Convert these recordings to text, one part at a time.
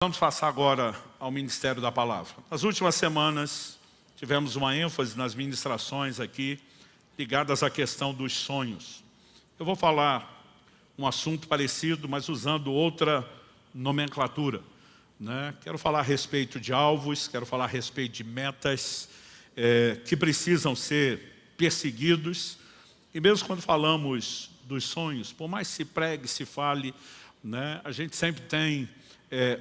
Vamos passar agora ao Ministério da Palavra. Nas últimas semanas, tivemos uma ênfase nas ministrações aqui, ligadas à questão dos sonhos. Eu vou falar um assunto parecido, mas usando outra nomenclatura, né? Quero falar a respeito de alvos, quero falar a respeito de metas que precisam ser perseguidos. E mesmo quando falamos dos sonhos, por mais que se pregue, se fale, né, a gente sempre tem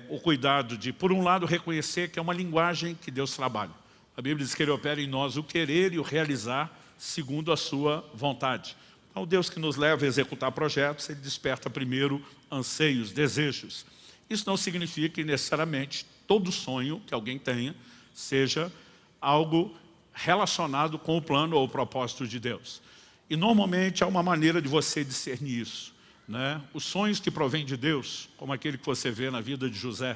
o cuidado de, por um lado, reconhecer que é uma linguagem que Deus trabalha. A Bíblia diz que Ele opera em nós o querer e o realizar segundo a sua vontade. Então, o Deus que nos leva a executar projetos, Ele desperta primeiro anseios, desejos. Isso não significa que necessariamente todo sonho que alguém tenha seja algo relacionado com o plano ou o propósito de Deus. E normalmente há uma maneira de você discernir isso, né? Os sonhos que provêm de Deus, como aquele que você vê na vida de José,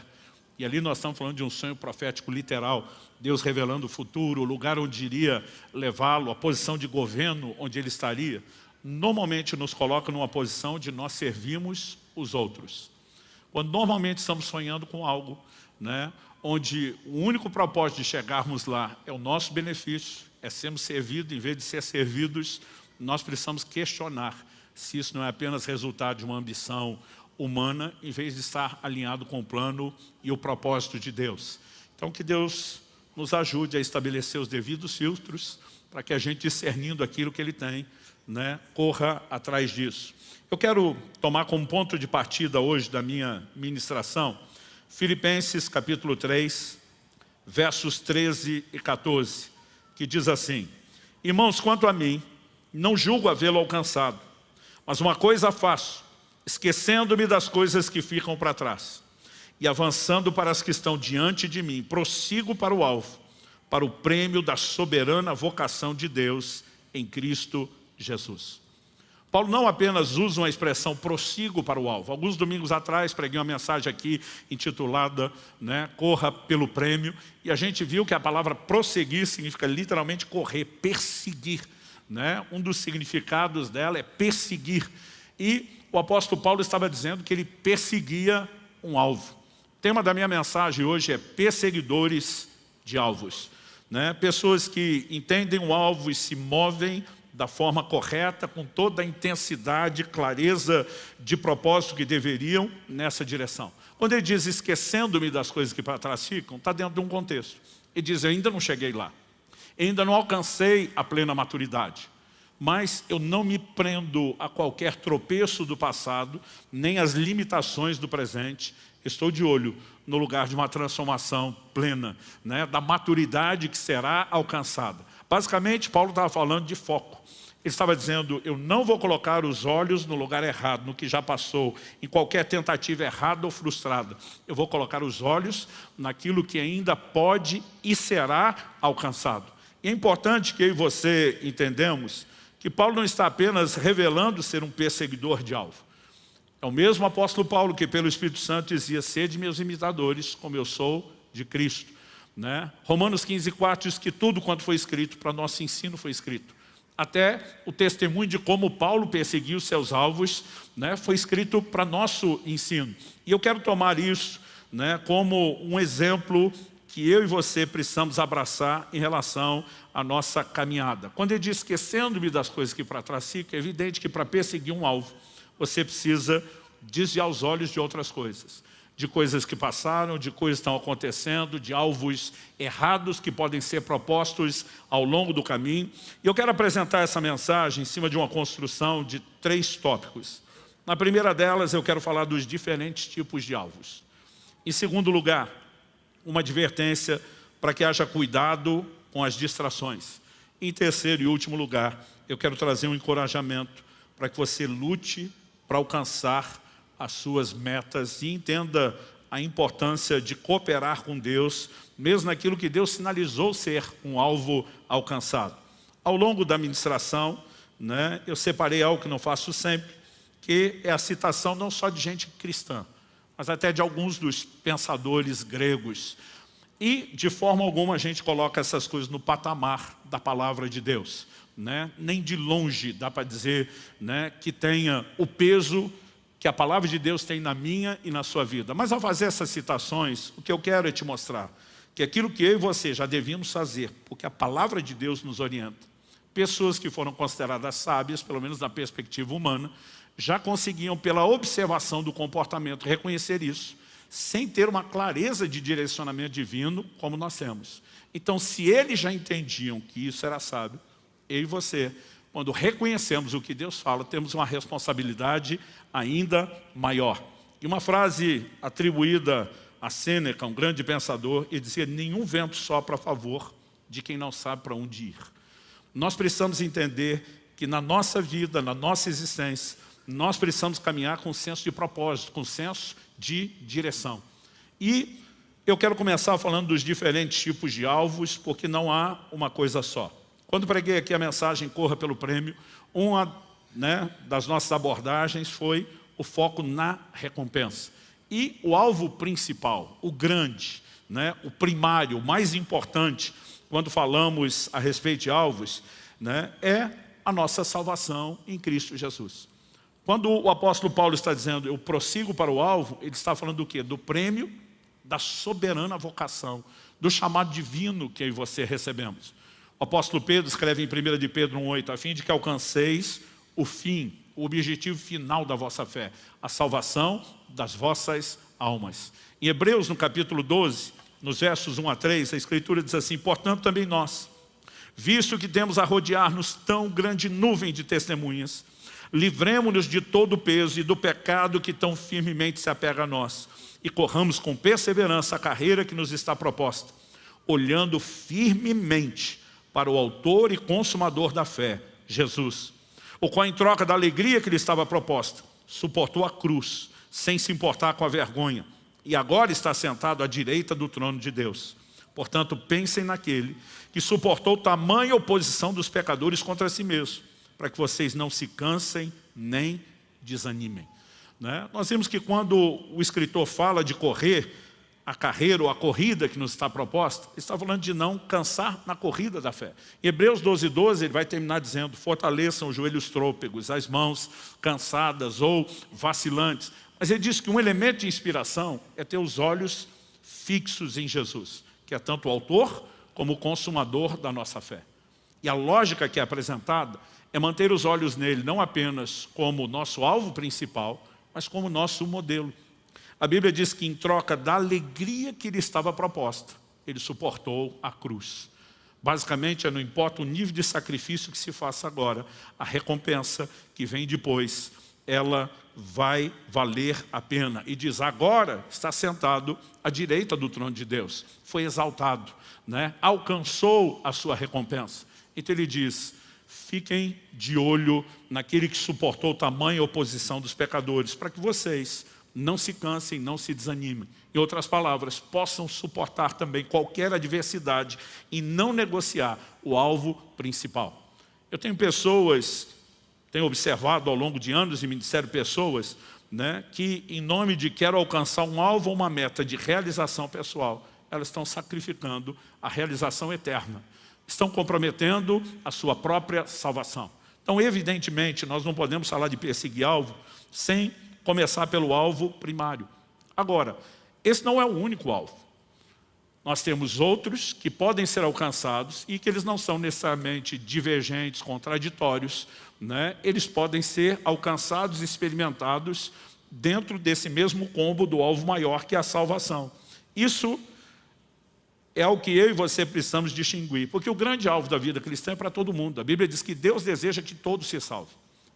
e ali nós estamos falando de um sonho profético literal, Deus revelando o futuro, o lugar onde iria levá-lo, a posição de governo onde ele estaria, normalmente nos coloca numa posição de nós servirmos os outros. Quando normalmente estamos sonhando com algo, né, onde o único propósito de chegarmos lá é o nosso benefício, é sermos servidos, em vez de ser servidos, nós precisamos questionar se isso não é apenas resultado de uma ambição humana, em vez de estar alinhado com o plano e o propósito de Deus. Então, que Deus nos ajude a estabelecer os devidos filtros, para que a gente, discernindo aquilo que Ele tem, né, corra atrás disso. Eu quero tomar como ponto de partida hoje da minha ministração, Filipenses capítulo 3, versos 13 e 14, que diz assim: Irmãos, quanto a mim, não julgo havê-lo alcançado, mas uma coisa faço, esquecendo-me das coisas que ficam para trás e avançando para as que estão diante de mim, prossigo para o alvo, para o prêmio da soberana vocação de Deus em Cristo Jesus. Paulo não apenas usa uma expressão prossigo para o alvo. Alguns domingos atrás preguei uma mensagem aqui intitulada, né, Corra pelo prêmio, e a gente viu que a palavra prosseguir significa literalmente correr, perseguir. Né? Um dos significados dela é perseguir. E o apóstolo Paulo estava dizendo que ele perseguia um alvo. O tema da minha mensagem hoje é perseguidores de alvos. Né? Pessoas que entendem o alvo e se movem da forma correta, com toda a intensidade, clareza de propósito que deveriam nessa direção. Quando ele diz esquecendo-me das coisas que para trás ficam, está dentro de um contexto. Ele diz, eu ainda não cheguei lá. Ainda não alcancei a plena maturidade, mas eu não me prendo a qualquer tropeço do passado, nem às limitações do presente. Estou de olho no lugar de uma transformação plena, né, da maturidade que será alcançada. Basicamente, Paulo estava falando de foco. Ele estava dizendo, eu não vou colocar os olhos no lugar errado, no que já passou, em qualquer tentativa errada ou frustrada. Eu vou colocar os olhos naquilo que ainda pode e será alcançado. E é importante que eu e você entendamos que Paulo não está apenas revelando ser um perseguidor de alvo. É o mesmo apóstolo Paulo que pelo Espírito Santo dizia, sede meus imitadores, como eu sou de Cristo. Né? Romanos 15:4 diz que tudo quanto foi escrito para nosso ensino foi escrito. Até o testemunho de como Paulo perseguiu seus alvos, né, foi escrito para nosso ensino. E eu quero tomar isso, né, como um exemplo que eu e você precisamos abraçar em relação à nossa caminhada. Quando ele diz esquecendo-me das coisas que para trás ficam, é evidente que para perseguir um alvo, você precisa desviar os olhos de outras coisas. De coisas que passaram, de coisas que estão acontecendo, de alvos errados que podem ser propostos ao longo do caminho. E eu quero apresentar essa mensagem em cima de uma construção de 3 tópicos. Na primeira delas, eu quero falar dos diferentes tipos de alvos. Em segundo lugar, uma advertência para que haja cuidado com as distrações. Em terceiro e último lugar, eu quero trazer um encorajamento para que você lute para alcançar as suas metas e entenda a importância de cooperar com Deus, mesmo naquilo que Deus sinalizou ser um alvo alcançado. Ao longo da ministração, né, eu separei algo que não faço sempre, que é a citação não só de gente cristã, mas até de alguns dos pensadores gregos. E, de forma alguma, a gente coloca essas coisas no patamar da palavra de Deus. Né? Nem de longe dá para dizer, né, que tenha o peso que a palavra de Deus tem na minha e na sua vida. Mas ao fazer essas citações, o que eu quero é te mostrar que aquilo que eu e você já devíamos fazer, porque a palavra de Deus nos orienta, pessoas que foram consideradas sábias, pelo menos na perspectiva humana, já conseguiam, pela observação do comportamento, reconhecer isso, sem ter uma clareza de direcionamento divino, como nós temos. Então, se eles já entendiam que isso era sábio, eu e você, quando reconhecemos o que Deus fala, temos uma responsabilidade ainda maior. E uma frase atribuída a Sêneca, um grande pensador, ele dizia: nenhum vento sopra a favor de quem não sabe para onde ir. Nós precisamos entender que na nossa vida, na nossa existência, nós precisamos caminhar com senso de propósito, com senso de direção. E eu quero começar falando dos diferentes tipos de alvos, porque não há uma coisa só. Quando preguei aqui a mensagem Corra pelo Prêmio, uma das nossas abordagens foi o foco na recompensa. E o alvo principal, o grande, o primário, o mais importante, quando falamos a respeito de alvos, é a nossa salvação em Cristo Jesus. Quando o apóstolo Paulo está dizendo, eu prossigo para o alvo, ele está falando do quê? Do prêmio da soberana vocação, do chamado divino que eu e você recebemos. O apóstolo Pedro escreve em 1 de Pedro 1,8, a fim de que alcanceis o fim, o objetivo final da vossa fé, a salvação das vossas almas. Em Hebreus, no capítulo 12, nos versos 1 a 3, a Escritura diz assim: portanto também nós, visto que temos a rodear-nos tão grande nuvem de testemunhas, livremo-nos de todo o peso e do pecado que tão firmemente se apega a nós, e corramos com perseverança a carreira que nos está proposta, olhando firmemente para o autor e consumador da fé, Jesus, o qual em troca da alegria que lhe estava proposta, suportou a cruz, sem se importar com a vergonha, e agora está sentado à direita do trono de Deus. Portanto, pensem naquele que suportou tamanha oposição dos pecadores contra si mesmo, para que vocês não se cansem nem desanimem. Nós vimos que quando o escritor fala de correr a carreira ou a corrida que nos está proposta, ele está falando de não cansar na corrida da fé. Em Hebreus 12:12, ele vai terminar dizendo: fortaleçam os joelhos trôpegos, as mãos cansadas ou vacilantes. Mas ele diz que um elemento de inspiração é ter os olhos fixos em Jesus, que é tanto o autor como o consumador da nossa fé. E a lógica que é apresentada é manter os olhos nele não apenas como nosso alvo principal, mas como nosso modelo. A Bíblia diz que em troca da alegria que lhe estava proposta, ele suportou a cruz. Basicamente, não importa o nível de sacrifício que se faça agora, a recompensa que vem depois, ela vai valer a pena. E diz, agora está sentado à direita do trono de Deus. Foi exaltado, alcançou a sua recompensa. Então ele diz, fiquem de olho naquele que suportou tamanha oposição dos pecadores, para que vocês não se cansem, não se desanimem. Em outras palavras, possam suportar também qualquer adversidade e não negociar o alvo principal. Eu tenho observado ao longo de anos em ministério pessoas que em nome de quero alcançar um alvo ou uma meta de realização pessoal, elas estão sacrificando a realização eterna. Estão comprometendo a sua própria salvação. Então, evidentemente, nós não podemos falar de perseguir alvo sem começar pelo alvo primário. Agora, esse não é o único alvo. Nós temos outros que podem ser alcançados e que eles não são necessariamente divergentes, contraditórios. Eles podem ser alcançados e experimentados dentro desse mesmo combo do alvo maior, que é a salvação. Isso é o que eu e você precisamos distinguir, porque o grande alvo da vida cristã é para todo mundo. A Bíblia diz que Deus deseja que todos se salvem.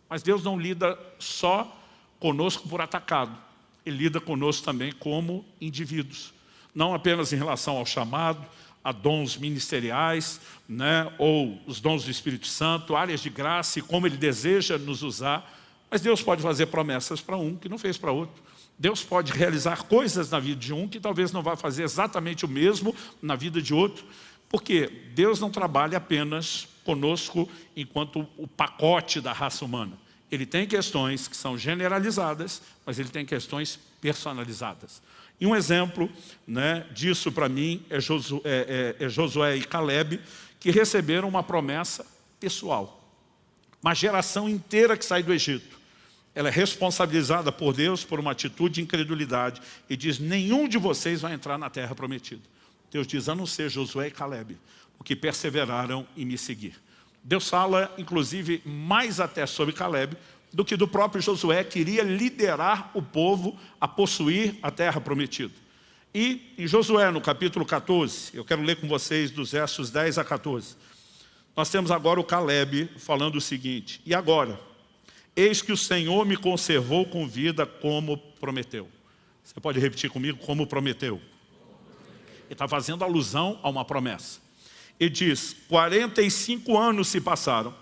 Mas Deus não lida só conosco por atacado. Ele lida conosco também como indivíduos. Não apenas em relação ao chamado, a dons ministeriais, ou os dons do Espírito Santo, áreas de graça e como Ele deseja nos usar. Mas Deus pode fazer promessas para um que não fez para outro. Deus pode realizar coisas na vida de um que talvez não vá fazer exatamente o mesmo na vida de outro. Porque Deus não trabalha apenas conosco enquanto o pacote da raça humana. Ele tem questões que são generalizadas, mas ele tem questões personalizadas. E um exemplo disso para mim é Josué e Caleb, que receberam uma promessa pessoal. Uma geração inteira que sai do Egito. ela é responsabilizada por Deus por uma atitude de incredulidade e diz, nenhum de vocês vai entrar na terra prometida. Deus diz, a não ser Josué e Calebe, o que perseveraram em me seguir. Deus fala, inclusive, mais até sobre Calebe do que do próprio Josué, que iria liderar o povo a possuir a terra prometida. E em Josué, no capítulo 14, eu quero ler com vocês dos versos 10 a 14, nós temos agora o Calebe falando o seguinte, e agora, eis que o Senhor me conservou com vida como prometeu. Você pode repetir comigo, como prometeu? Ele está fazendo alusão a uma promessa. Ele diz, 45 anos se passaram,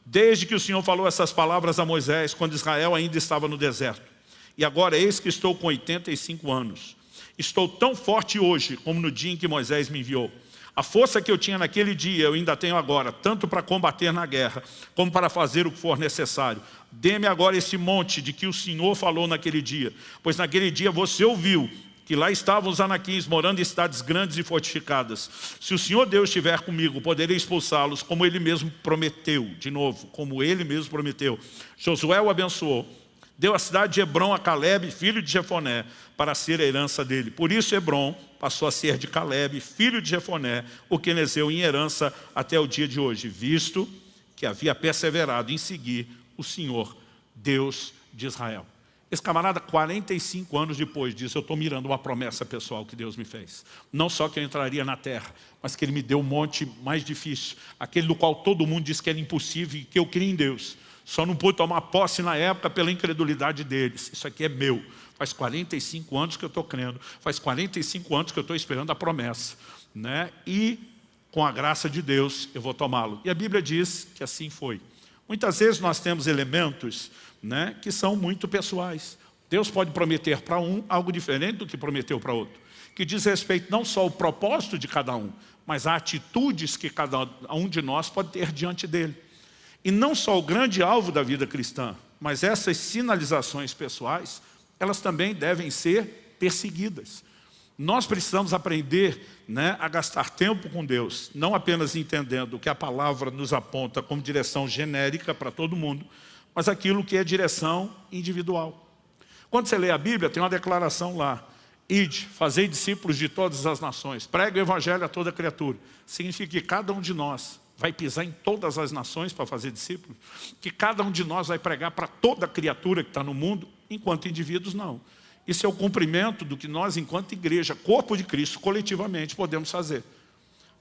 desde que o Senhor falou essas palavras a Moisés, quando Israel ainda estava no deserto. E agora eis que estou com 85 anos. Estou tão forte hoje como no dia em que Moisés me enviou. A força que eu tinha naquele dia eu ainda tenho agora, tanto para combater na guerra, como para fazer o que for necessário. Dê-me agora esse monte de que o Senhor falou naquele dia, pois naquele dia você ouviu que lá estavam os anaquins morando em cidades grandes e fortificadas. Se o Senhor Deus estiver comigo, poderei expulsá-los, como Ele mesmo prometeu. De novo, como Ele mesmo prometeu. Josué o abençoou. Deu a cidade de Hebrom a Calebe, filho de Jefoné, para ser a herança dele. Por isso Hebrom passou a ser de Calebe, filho de Jefoné, o quenezeu em herança até o dia de hoje, visto que havia perseverado em seguir o Senhor, Deus de Israel. Esse camarada, 45 anos depois disso, eu estou mirando uma promessa pessoal que Deus me fez. Não só que eu entraria na terra, mas que Ele me deu um monte mais difícil. Aquele do qual todo mundo disse que era impossível e que eu creio em Deus. Só não pude tomar posse na época pela incredulidade deles. Isso aqui é meu. Faz 45 anos que eu estou crendo. Faz 45 anos que eu estou esperando a promessa. Né? E com a graça de Deus eu vou tomá-lo. E a Bíblia diz que assim foi. Muitas vezes nós temos elementos, né, que são muito pessoais. Deus pode prometer para um algo diferente do que prometeu para outro, que diz respeito não só ao propósito de cada um, mas a atitudes que cada um de nós pode ter diante dele. E não só o grande alvo da vida cristã, mas essas sinalizações pessoais, elas também devem ser perseguidas. Nós precisamos aprender, né, a gastar tempo com Deus, não apenas entendendo o que a palavra nos aponta como direção genérica para todo mundo, mas aquilo que é direção individual. Quando você lê a Bíblia, tem uma declaração lá, ide, fazei discípulos de todas as nações, pregue o evangelho a toda criatura. Significa que cada um de nós vai pisar em todas as nações para fazer discípulos, que cada um de nós vai pregar para toda criatura que está no mundo, enquanto indivíduos não. Isso é o cumprimento do que nós, enquanto igreja, corpo de Cristo, coletivamente podemos fazer.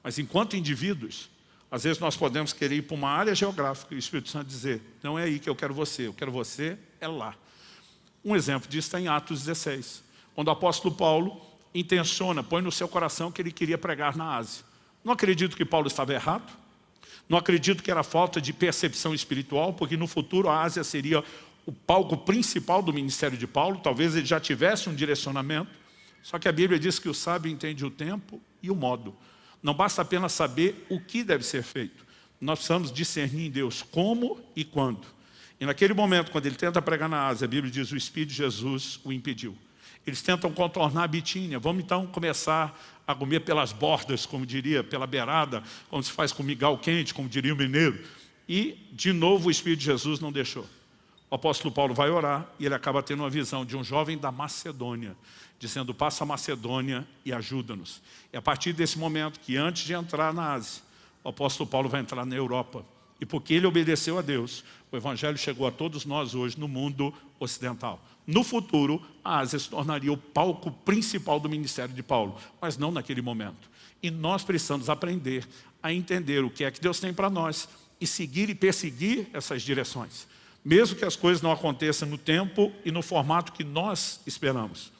Mas enquanto indivíduos, às vezes nós podemos querer ir para uma área geográfica e o Espírito Santo dizer, não é aí que eu quero você é lá. Um exemplo disso está em Atos 16, quando o apóstolo Paulo intenciona, põe no seu coração que ele queria pregar na Ásia. Não acredito que Paulo estava errado, não acredito que era falta de percepção espiritual, porque no futuro a Ásia seria o palco principal do ministério de Paulo, talvez ele já tivesse um direcionamento, só que a Bíblia diz que o sábio entende o tempo e o modo. Não basta apenas saber o que deve ser feito, nós precisamos discernir em Deus como e quando. E naquele momento, quando ele tenta pregar na Ásia, a Bíblia diz, o Espírito de Jesus o impediu. Eles tentam contornar a Bitínia, vamos então começar a comer pelas bordas, como diria, pela beirada, como se faz com migal quente, como diria o mineiro. E, de novo, o Espírito de Jesus não deixou. O apóstolo Paulo vai orar e ele acaba tendo uma visão de um jovem da Macedônia, dizendo, passa a Macedônia e ajuda-nos. É a partir desse momento que antes de entrar na Ásia, o apóstolo Paulo vai entrar na Europa. E porque ele obedeceu a Deus, o Evangelho chegou a todos nós hoje no mundo ocidental. No futuro, a Ásia se tornaria o palco principal do ministério de Paulo, mas não naquele momento. E nós precisamos aprender a entender o que é que Deus tem para nós e seguir e perseguir essas direções. Mesmo que as coisas não aconteçam no tempo e no formato que nós esperamos.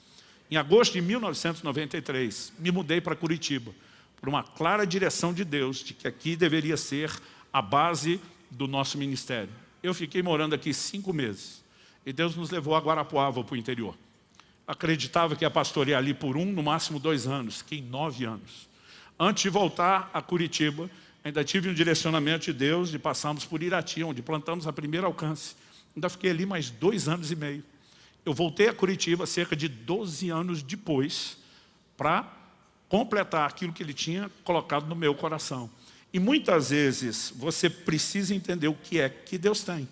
Em agosto de 1993, me mudei para Curitiba, por uma clara direção de Deus, de que aqui deveria ser a base do nosso ministério. Eu fiquei morando aqui 5 meses, e Deus nos levou a Guarapuava, para o interior. Acreditava que ia pastorear ali por 1, no máximo 2 anos, fiquei 9 anos. Antes de voltar a Curitiba, ainda tive um direcionamento de Deus de passarmos por Irati, onde plantamos a primeira alcance. Ainda fiquei ali mais 2 anos e meio. Eu voltei a Curitiba cerca de 12 anos depois para completar aquilo que Ele tinha colocado no meu coração. E muitas vezes você precisa entender o que é que Deus tem.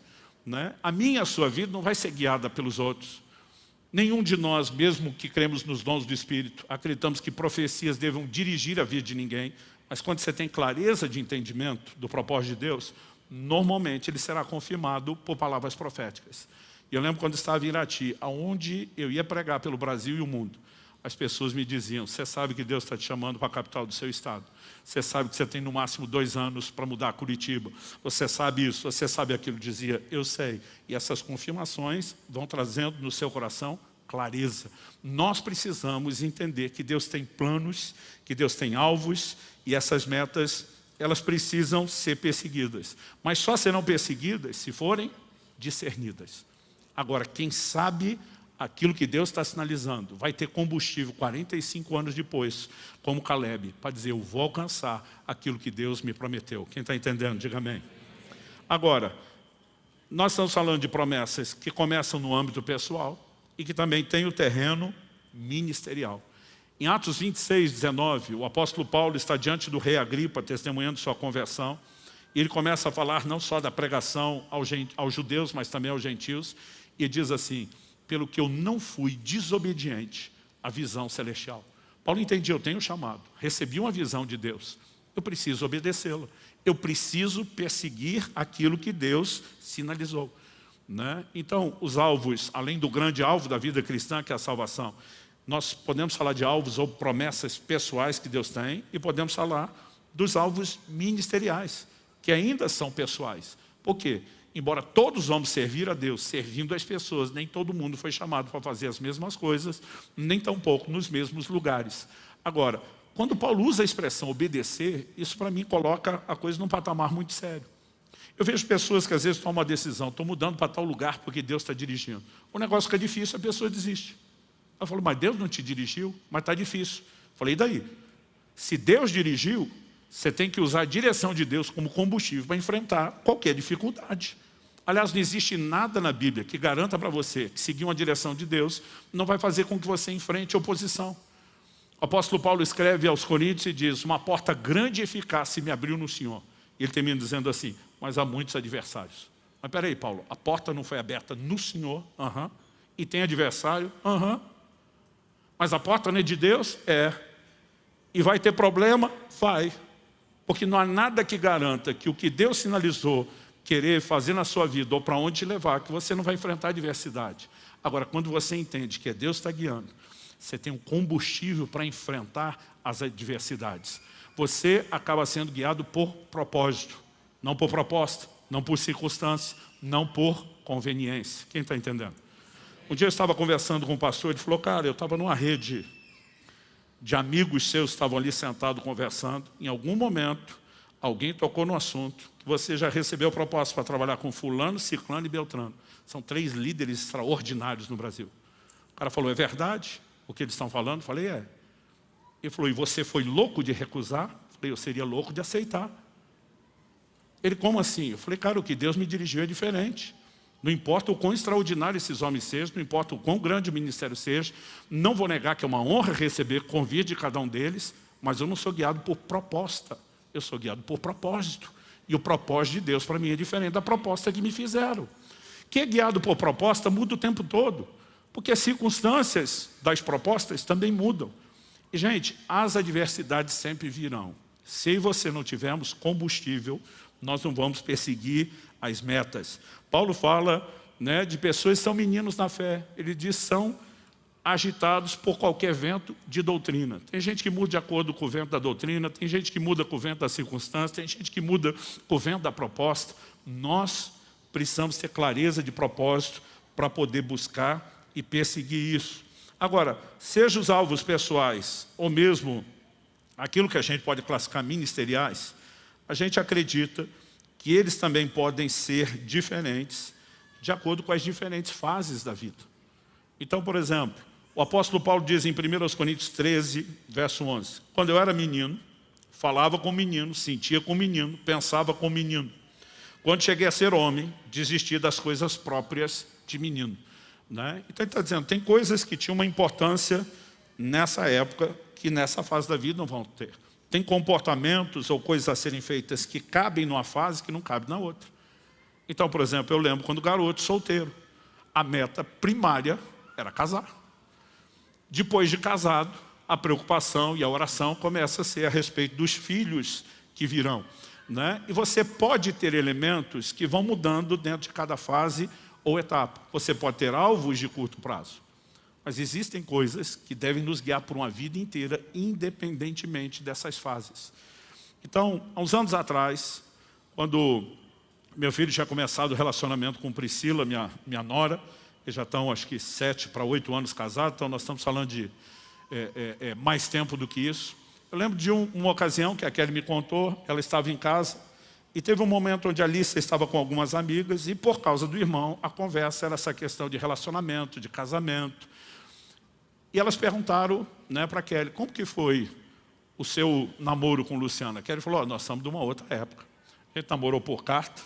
né? A minha e a sua vida não vai ser guiada pelos outros. Nenhum de nós, mesmo que cremos nos dons do Espírito, acreditamos que profecias devam dirigir a vida de ninguém. Mas quando você tem clareza de entendimento do propósito de Deus, normalmente ele será confirmado por palavras proféticas. E eu lembro quando estava em Irati, aonde eu ia pregar pelo Brasil e o mundo, as pessoas me diziam: você sabe que Deus está te chamando para a capital do seu estado. Você sabe que você tem no máximo 2 anos para mudar Curitiba. Você sabe isso, você sabe aquilo. Dizia: eu sei. E essas confirmações vão trazendo no seu coração clareza. Nós precisamos entender que Deus tem planos, que Deus tem alvos, e essas metas, elas precisam ser perseguidas. Mas só serão perseguidas se forem discernidas. Agora, quem sabe aquilo que Deus está sinalizando vai ter combustível 45 anos depois, como Caleb, para dizer: eu vou alcançar aquilo que Deus me prometeu. Quem está entendendo, diga amém. Agora, nós estamos falando de promessas que começam no âmbito pessoal e que também tem o terreno ministerial. Em Atos 26, 19, o apóstolo Paulo está diante do rei Agripa, testemunhando sua conversão, e ele começa a falar não só da pregação aos judeus, mas também aos gentios, e diz assim: pelo que eu não fui desobediente à visão celestial. Paulo entendia: eu tenho chamado, recebi uma visão de Deus, eu preciso obedecê-la, eu preciso perseguir aquilo que Deus sinalizou, né? Então, os alvos, além do grande alvo da vida cristã, que é a salvação, nós podemos falar de alvos ou promessas pessoais que Deus tem, e podemos falar dos alvos ministeriais, que ainda são pessoais. Por quê? Embora todos vamos servir a Deus, servindo as pessoas, nem todo mundo foi chamado para fazer as mesmas coisas, nem tampouco nos mesmos lugares. Agora, quando Paulo usa a expressão obedecer, isso para mim coloca a coisa num patamar muito sério. Eu vejo pessoas que às vezes tomam uma decisão: estou mudando para tal lugar porque Deus está dirigindo. O negócio fica difícil, a pessoa desiste. Ela falou: mas Deus não te dirigiu? Mas está difícil. Eu falei: e daí? Se Deus dirigiu, você tem que usar a direção de Deus como combustível para enfrentar qualquer dificuldade. Aliás, não existe nada na Bíblia que garanta para você que seguir uma direção de Deus não vai fazer com que você enfrente oposição. O apóstolo Paulo escreve aos Coríntios e diz: uma porta grande e eficaz se me abriu no Senhor. E ele termina dizendo assim: mas há muitos adversários. Mas peraí, Paulo, a porta não foi aberta no Senhor? E tem adversário? Mas a porta não é de Deus? É. E vai ter problema? Vai. Porque não há nada que garanta que o que Deus sinalizou querer fazer na sua vida, ou para onde te levar, que você não vai enfrentar adversidade. Agora, quando você entende que é Deus que está guiando, você tem um combustível para enfrentar as adversidades. Você acaba sendo guiado por propósito, não por proposta, não por circunstância, não por conveniência. Quem está entendendo? Um dia eu estava conversando com um pastor, ele falou: cara, eu estava numa rede de amigos seus que estavam ali sentados conversando. Em algum momento, alguém tocou no assunto que você já recebeu proposta para trabalhar com fulano, ciclano e beltrano. São 3 líderes extraordinários no Brasil. O cara falou: é verdade o que eles estão falando? Eu falei: é. Ele falou: e você foi louco de recusar? Eu falei: eu seria louco de aceitar. Ele: como assim? Eu falei: cara, o que Deus me dirigiu é diferente. Não importa o quão extraordinário esses homens sejam, não importa o quão grande o ministério seja, não vou negar que é uma honra receber convite de cada um deles, mas eu não sou guiado por proposta, eu sou guiado por propósito. E o propósito de Deus para mim é diferente da proposta que me fizeram. Quem é guiado por proposta muda o tempo todo, porque as circunstâncias das propostas também mudam. E, gente, as adversidades sempre virão. Se você não tivermos combustível, nós não vamos perseguir as metas. Paulo fala, né, de pessoas que são meninos na fé. Ele diz: são agitados por qualquer vento de doutrina. Tem gente que muda de acordo com o vento da doutrina, tem gente que muda com o vento da circunstância, tem gente que muda com o vento da proposta. Nós precisamos ter clareza de propósito para poder buscar e perseguir isso. Agora, seja os alvos pessoais ou mesmo aquilo que a gente pode classificar ministeriais, a gente acredita que eles também podem ser diferentes de acordo com as diferentes fases da vida. Então, por exemplo, o apóstolo Paulo diz em 1 Coríntios 13, verso 11: quando eu era menino, falava com menino, sentia com menino, pensava com menino. Quando cheguei a ser homem, desisti das coisas próprias de menino. Né? Então ele está dizendo, tem coisas que tinham uma importância nessa época, que nessa fase da vida não vão ter. Tem comportamentos ou coisas a serem feitas que cabem numa fase que não cabem na outra. Então, por exemplo, eu lembro quando garoto, solteiro, a meta primária era casar. Depois de casado, a preocupação e a oração começa a ser a respeito dos filhos que virão, né? E você pode ter elementos que vão mudando dentro de cada fase ou etapa. Você pode ter alvos de curto prazo, mas existem coisas que devem nos guiar por uma vida inteira, independentemente dessas fases. Então, há uns anos atrás, quando meu filho tinha começado o relacionamento com Priscila, minha nora, eles já estão, acho que 7 para 8 anos casados, então nós estamos falando de mais tempo do que isso. Eu lembro de uma ocasião que a Kelly me contou, ela estava em casa, e teve um momento onde a Alice estava com algumas amigas, e por causa do irmão, a conversa era essa questão de relacionamento, de casamento. E elas perguntaram, né, para a Kelly, como que foi o seu namoro com Luciana? A Kelly falou, nós estamos de uma outra época. A gente namorou por carta,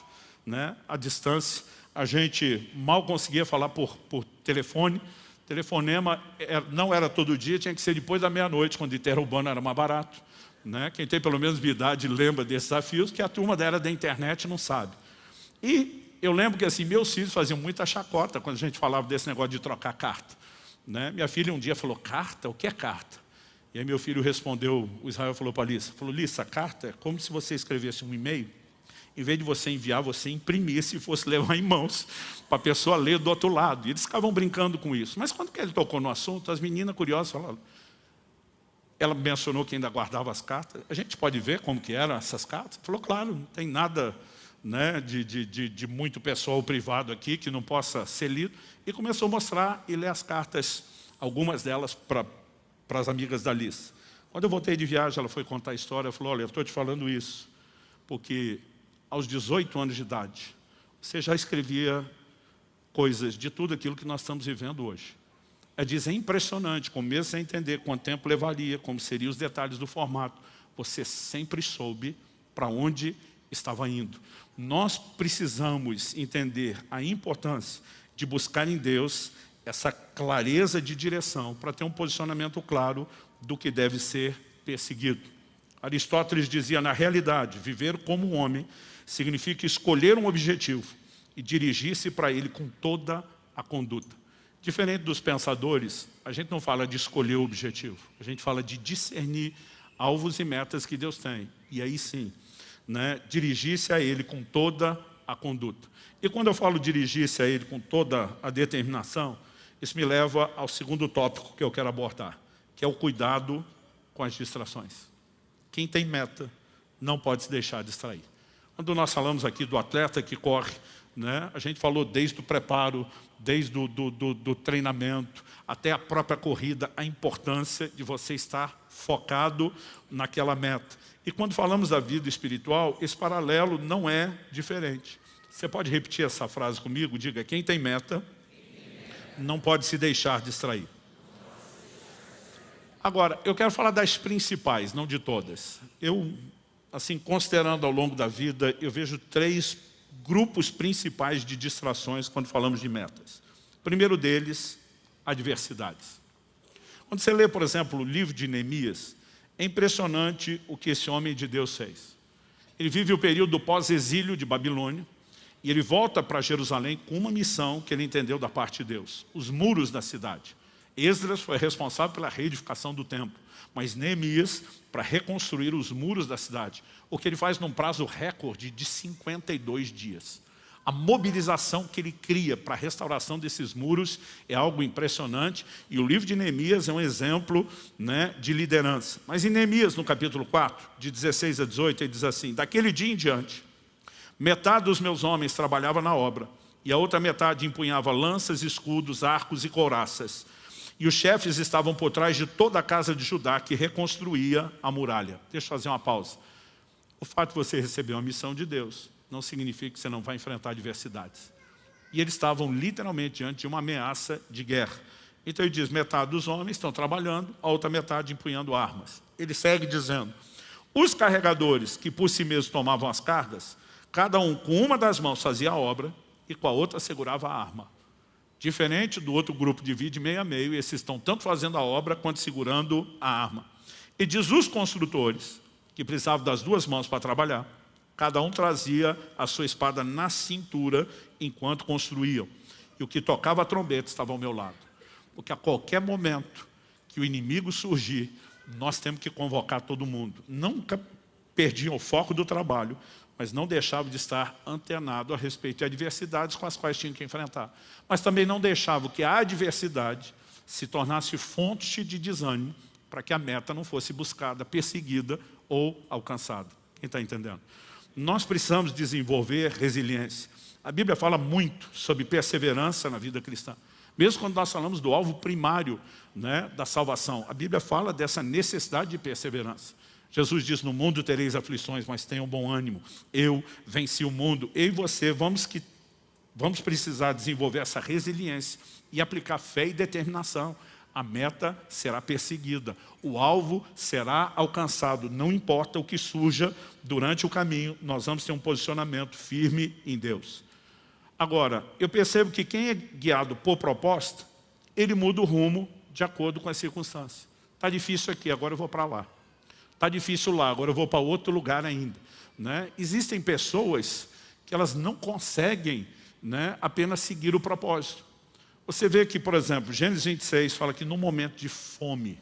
né, à distância. A gente mal conseguia falar por telefone. Telefonema não era todo dia, tinha que ser depois da meia-noite, quando interurbano era mais barato, né? Quem tem pelo menos minha idade lembra desses desafios, que a turma era da internet não sabe. E eu lembro que assim, meus filhos faziam muita chacota quando a gente falava desse negócio de trocar carta, né? Minha filha um dia falou, carta? O que é carta? E aí meu filho respondeu, o Israel falou para a Lissa, Lissa, carta é como se você escrevesse um e-mail, em vez de você enviar, você imprimisse e fosse levar em mãos para a pessoa ler do outro lado. E eles ficavam brincando com isso. Mas quando ele tocou no assunto, as meninas curiosas falaram, ela mencionou que ainda guardava as cartas. A gente pode ver como que eram essas cartas? Falou, claro, não tem nada, né, de muito pessoal privado aqui que não possa ser lido. E começou a mostrar e ler as cartas, algumas delas para as amigas da Alice. Quando eu voltei de viagem, ela foi contar a história, ela falou, olha, eu estou te falando isso, porque aos 18 anos de idade, você já escrevia coisas de tudo aquilo que nós estamos vivendo hoje. É impressionante, como mesmo sem entender quanto tempo levaria, como seriam os detalhes do formato, você sempre soube para onde estava indo. Nós precisamos entender a importância de buscar em Deus essa clareza de direção para ter um posicionamento claro do que deve ser perseguido. Aristóteles dizia, na realidade, viver como um homem significa escolher um objetivo e dirigir-se para ele com toda a conduta. Diferente dos pensadores, a gente não fala de escolher o objetivo, a gente fala de discernir alvos e metas que Deus tem. E aí sim, né, dirigir-se a Ele com toda a conduta. E quando eu falo dirigir-se a Ele com toda a determinação, isso me leva ao segundo tópico que eu quero abordar, que é o cuidado com as distrações. Quem tem meta não pode se deixar distrair. Quando nós falamos aqui do atleta que corre, né, a gente falou desde o preparo, desde do treinamento, até a própria corrida, a importância de você estar focado naquela meta. E quando falamos da vida espiritual, esse paralelo não é diferente. Você pode repetir essa frase comigo? Diga, quem tem meta não pode se deixar distrair. Agora, eu quero falar das principais, não de todas. Eu, assim, considerando ao longo da vida, eu vejo 3 grupos principais de distrações quando falamos de metas. O primeiro deles, adversidades. Quando você lê, por exemplo, o livro de Neemias, é impressionante o que esse homem de Deus fez. Ele vive o período pós-exílio de Babilônia, e ele volta para Jerusalém com uma missão que ele entendeu da parte de Deus, os muros da cidade. Esdras foi responsável pela reedificação do templo, mas Neemias para reconstruir os muros da cidade, o que ele faz num prazo recorde de 52 dias. A mobilização que ele cria para a restauração desses muros é algo impressionante, e o livro de Neemias é um exemplo, né, de liderança. Mas em Neemias, no capítulo 4, de 16 a 18, ele diz assim, daquele dia em diante, metade dos meus homens trabalhava na obra, e a outra metade empunhava lanças, escudos, arcos e couraças. E os chefes estavam por trás de toda a casa de Judá que reconstruía a muralha. Deixa eu fazer uma pausa. O fato de você receber uma missão de Deus não significa que você não vai enfrentar adversidades. E eles estavam literalmente diante de uma ameaça de guerra. Então ele diz, metade dos homens estão trabalhando, a outra metade empunhando armas. Ele segue dizendo, os carregadores que por si mesmos tomavam as cargas, cada um com uma das mãos fazia a obra e com a outra segurava a arma. Diferente do outro grupo, divide meio a meio, e esses estão tanto fazendo a obra quanto segurando a arma. E diz os construtores, que precisavam das 2 mãos para trabalhar, Cada um trazia a sua espada na cintura enquanto construíam. E o que tocava a trombeta estava ao meu lado. Porque a qualquer momento que o inimigo surgir, nós temos que convocar todo mundo. Nunca perdiam o foco do trabalho, mas não deixavam de estar antenado a respeito de adversidades com as quais tinham que enfrentar. Mas também não deixavam que a adversidade se tornasse fonte de desânimo para que a meta não fosse buscada, perseguida ou alcançada. Quem está entendendo? Nós precisamos desenvolver resiliência. A Bíblia fala muito sobre perseverança na vida cristã. Mesmo quando nós falamos do alvo primário, né, da salvação, a Bíblia fala dessa necessidade de perseverança. Jesus diz, no mundo tereis aflições, mas tenham bom ânimo. Eu venci o mundo. Eu e você vamos precisar desenvolver essa resiliência e aplicar fé e determinação. A meta será perseguida. O alvo será alcançado. Não importa o que surja durante o caminho, nós vamos ter um posicionamento firme em Deus. Agora, eu percebo que quem é guiado por proposta, ele muda o rumo de acordo com as circunstâncias. Está difícil aqui, agora eu vou para lá. Está difícil lá, agora eu vou para outro lugar ainda. Né? Existem pessoas que elas não conseguem, né, apenas seguir o propósito. Você vê que, por exemplo, Gênesis 26 fala que no momento de fome,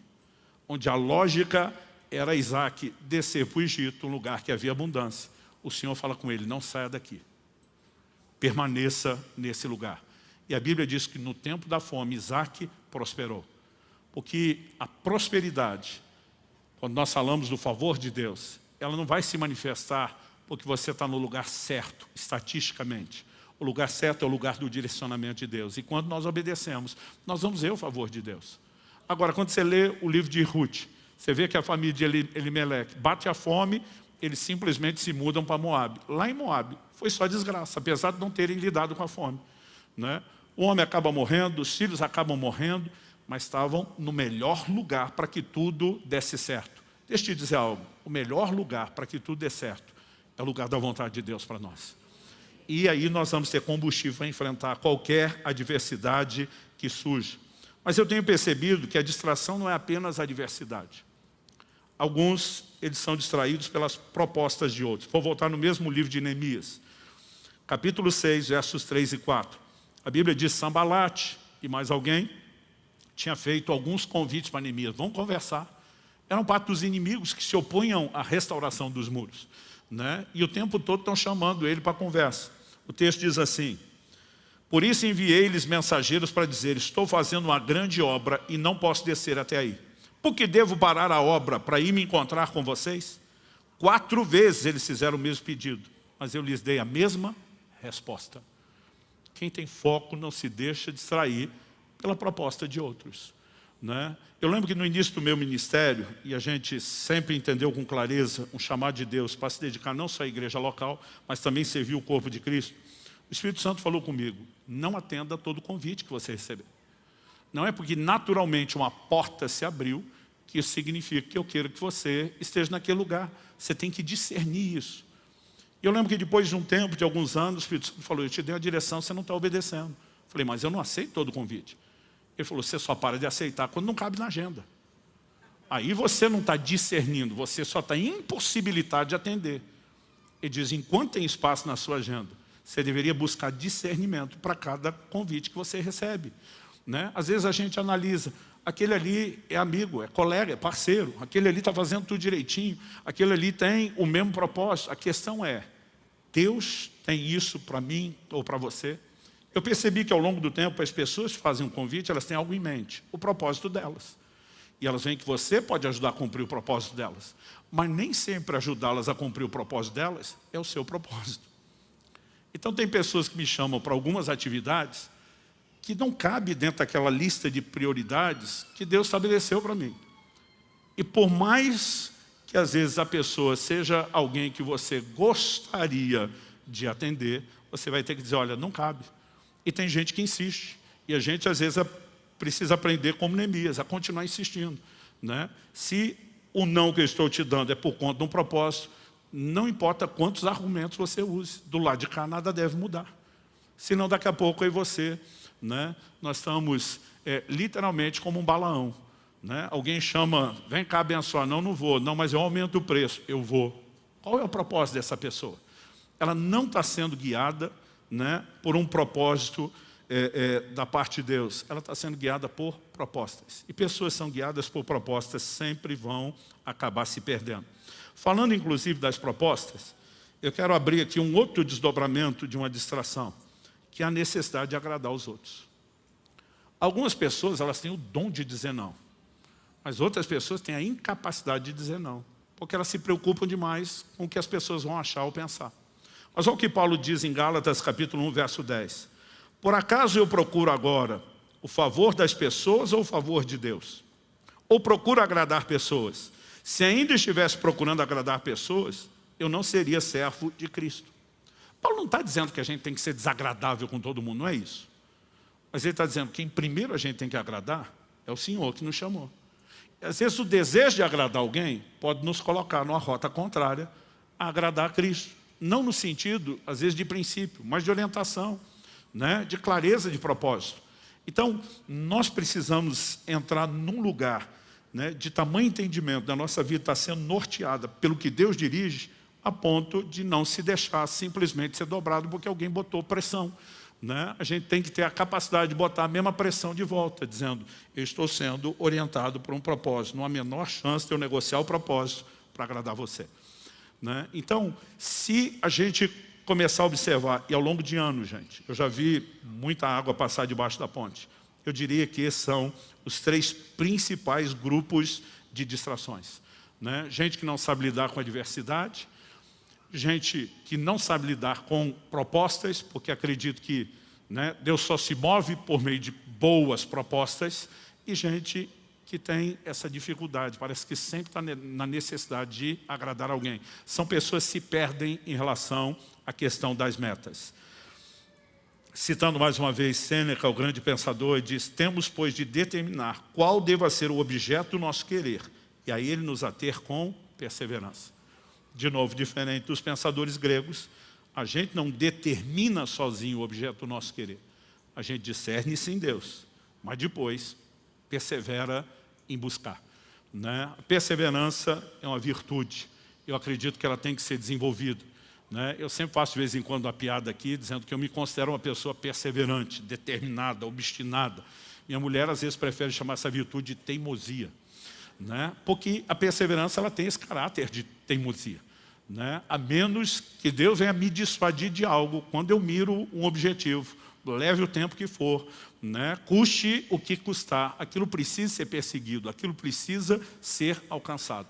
onde a lógica era Isaac descer para o Egito, um lugar que havia abundância, o Senhor fala com ele, não saia daqui. Permaneça nesse lugar. E a Bíblia diz que no tempo da fome, Isaac prosperou. Porque a prosperidade, quando nós falamos do favor de Deus, ela não vai se manifestar porque você está no lugar certo, estatisticamente. O lugar certo é o lugar do direcionamento de Deus. E quando nós obedecemos, nós vamos ver o favor de Deus. Agora, quando você lê o livro de Ruth, você vê que a família de Elimeleque bate a fome, eles simplesmente se mudam para Moabe. Lá em Moabe, foi só desgraça, apesar de não terem lidado com a fome. Né? O homem acaba morrendo, os filhos acabam morrendo, mas estavam no melhor lugar para que tudo desse certo. Deixa eu te dizer algo, o melhor lugar para que tudo dê certo é o lugar da vontade de Deus para nós. E aí nós vamos ter combustível para enfrentar qualquer adversidade que surja. Mas eu tenho percebido que a distração não é apenas a adversidade. Alguns, eles são distraídos pelas propostas de outros. Vou voltar no mesmo livro de Neemias. Capítulo 6, versos 3 e 4. A Bíblia diz, Sambalate e mais alguém tinha feito alguns convites para Neemias. Vamos conversar. Eram parte dos inimigos que se opunham à restauração dos muros. Né? E o tempo todo estão chamando ele para conversa. O texto diz assim, por isso enviei-lhes mensageiros para dizer, estou fazendo uma grande obra e não posso descer até aí. Por que devo parar a obra para ir me encontrar com vocês? 4 vezes eles fizeram o mesmo pedido, mas eu lhes dei a mesma resposta. Quem tem foco não se deixa distrair pela proposta de outros. Né? Eu lembro que no início do meu ministério, e a gente sempre entendeu com clareza um chamado de Deus para se dedicar não só à igreja local, mas também servir o corpo de Cristo. O Espírito Santo falou comigo, não atenda a todo convite que você receber. Não é porque naturalmente uma porta se abriu, que isso significa que eu quero que você esteja naquele lugar. Você tem que discernir isso. E eu lembro que depois de um tempo, de alguns anos, o Espírito Santo falou, eu te dei a direção, você não está obedecendo. Eu falei, mas eu não aceito todo convite. Ele falou, você só para de aceitar quando não cabe na agenda. Aí você não está discernindo, você só está impossibilitado de atender. Ele diz, enquanto tem espaço na sua agenda, você deveria buscar discernimento para cada convite que você recebe. Né? Às vezes a gente analisa, aquele ali é amigo, é colega, é parceiro, aquele ali está fazendo tudo direitinho, aquele ali tem o mesmo propósito. A questão é, Deus tem isso para mim ou para você? Eu percebi que ao longo do tempo as pessoas que fazem um convite, elas têm algo em mente, o propósito delas. E elas veem que você pode ajudar a cumprir o propósito delas. Mas nem sempre ajudá-las a cumprir o propósito delas é o seu propósito. Então tem pessoas que me chamam para algumas atividades que não cabe dentro daquela lista de prioridades que Deus estabeleceu para mim. E por mais que às vezes a pessoa seja alguém que você gostaria de atender, você vai ter que dizer, olha, não cabe. E tem gente que insiste. E a gente às vezes precisa aprender como Neemias, a continuar insistindo. Né? Se o não que eu estou te dando é por conta de um propósito, não importa quantos argumentos você use, do lado de cá nada deve mudar. Senão daqui a pouco aí você, né? Nós estamos literalmente como um Balaão. Né? Alguém chama, vem cá abençoar, não vou, não, mas eu aumento o preço, eu vou. Qual é o propósito dessa pessoa? ela não está sendo guiada, né, por um propósito da parte de Deus. Ela está sendo guiada por propostas. E pessoas são guiadas por propostas sempre vão acabar se perdendo. Falando inclusive das propostas, eu quero abrir aqui um outro desdobramento de uma distração, que é a necessidade de agradar os outros. Algumas pessoas, elas têm o dom de dizer não, mas outras pessoas têm a incapacidade de dizer não, porque elas se preocupam demais com o que as pessoas vão achar ou pensar. Mas olha o que Paulo diz em Gálatas capítulo 1, verso 10. Por acaso eu procuro agora o favor das pessoas ou o favor de Deus? Ou procuro agradar pessoas? Se ainda estivesse procurando agradar pessoas, eu não seria servo de Cristo. Paulo não está dizendo que a gente tem que ser desagradável com todo mundo, não é isso. Mas ele está dizendo que quem primeiro a gente tem que agradar é o Senhor que nos chamou. E, às vezes o desejo de agradar alguém pode nos colocar numa rota contrária a agradar a Cristo. Não no sentido, às vezes, de princípio, mas de orientação, né? De clareza de propósito. Então, nós precisamos entrar num lugar, né, de tamanho entendimento da nossa vida estar sendo norteada pelo que Deus dirige, a ponto de não se deixar simplesmente ser dobrado porque alguém botou pressão, né? A gente tem que ter a capacidade de botar a mesma pressão de volta, dizendo, eu estou sendo orientado por um propósito, não há a menor chance de eu negociar o propósito para agradar você, né? Então, se a gente começar a observar, e ao longo de anos, gente, eu já vi muita água passar debaixo da ponte, eu diria que esses são os 3 principais grupos de distrações, né? Gente que não sabe lidar com a diversidade, gente que não sabe lidar com propostas, porque acredito que, né, Deus só se move por meio de boas propostas, e gente que tem essa dificuldade, parece que sempre está na necessidade de agradar alguém. São pessoas que se perdem em relação à questão das metas. Citando mais uma vez Sêneca, o grande pensador, diz, temos, pois, de determinar qual deva ser o objeto do nosso querer, e a ele nos ater com perseverança. De novo, diferente dos pensadores gregos, a gente não determina sozinho o objeto do nosso querer. A gente discerne-se em Deus, mas depois persevera em buscar, né? A perseverança é uma virtude. Eu acredito que ela tem que ser desenvolvida, né? Eu sempre faço de vez em quando uma piada aqui, dizendo que eu me considero uma pessoa perseverante, determinada, obstinada. Minha mulher às vezes prefere chamar essa virtude de teimosia, né? Porque a perseverança ela tem esse caráter de teimosia, né? A menos que Deus venha me dissuadir de algo, quando eu miro um objetivo, leve o tempo que for, né? Custe o que custar, aquilo precisa ser perseguido, aquilo precisa ser alcançado,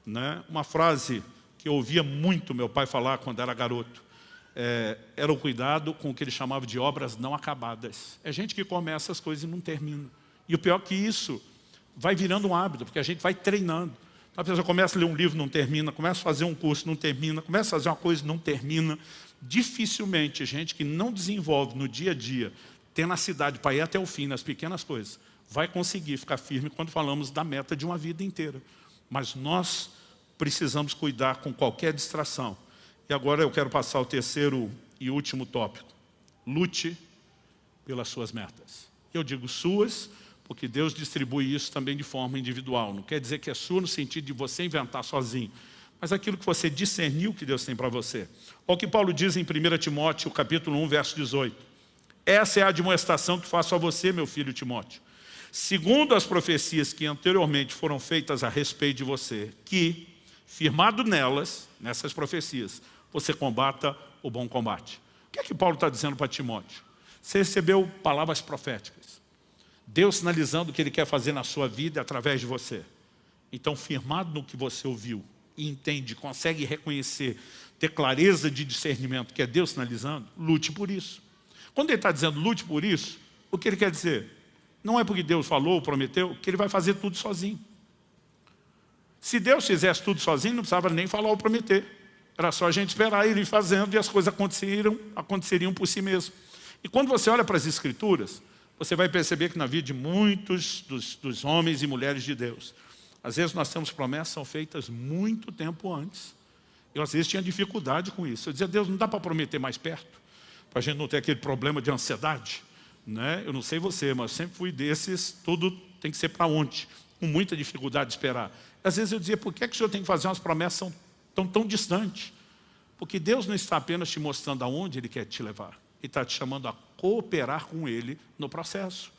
né? Uma frase que eu ouvia muito meu pai falar quando era garoto, era o cuidado com o que ele chamava de obras não acabadas. É gente que começa as coisas e não termina. E o pior que isso, vai virando um hábito, porque a gente vai treinando. A pessoa começa a ler um livro, não termina, começa a fazer um curso, não termina, começa a fazer uma coisa, não termina. Dificilmente, gente que não desenvolve no dia a dia, tenacidade para ir até o fim nas pequenas coisas, vai conseguir ficar firme quando falamos da meta de uma vida inteira. Mas nós precisamos cuidar com qualquer distração. E agora eu quero passar ao terceiro e último tópico. Lute pelas suas metas. Eu digo suas, porque Deus distribui isso também de forma individual. Não quer dizer que é sua no sentido de você inventar sozinho, mas aquilo que você discerniu que Deus tem para você. Olha o que Paulo diz em 1 Timóteo, capítulo 1, verso 18. Essa é a admoestação que faço a você, meu filho Timóteo, segundo as profecias que anteriormente foram feitas a respeito de você, que, firmado nelas, nessas profecias, você combata o bom combate. O que é que Paulo está dizendo para Timóteo? Você recebeu palavras proféticas. Deus sinalizando o que Ele quer fazer na sua vida através de você. Então, firmado no que você ouviu e entende, consegue reconhecer, ter clareza de discernimento que é Deus sinalizando, lute por isso. Quando Ele está dizendo lute por isso, o que Ele quer dizer? Não é porque Deus falou ou prometeu que Ele vai fazer tudo sozinho. Se Deus fizesse tudo sozinho, não precisava nem falar ou prometer. Era só a gente esperar Ele ir fazendo e as coisas aconteceriam por si mesmo. E quando você olha para as Escrituras, você vai perceber que na vida de muitos dos homens e mulheres de Deus, às vezes nós temos promessas que são feitas muito tempo antes. Eu às vezes tinha dificuldade com isso. Eu dizia, Deus, não dá para prometer mais perto? Para a gente não ter aquele problema de ansiedade, né? Eu não sei você, mas sempre fui desses, tudo tem que ser para ontem, com muita dificuldade de esperar. Às vezes eu dizia, por que o Senhor tem que fazer umas promessas tão distantes? Porque Deus não está apenas te mostrando aonde Ele quer te levar. Ele está te chamando a cooperar com Ele no processo.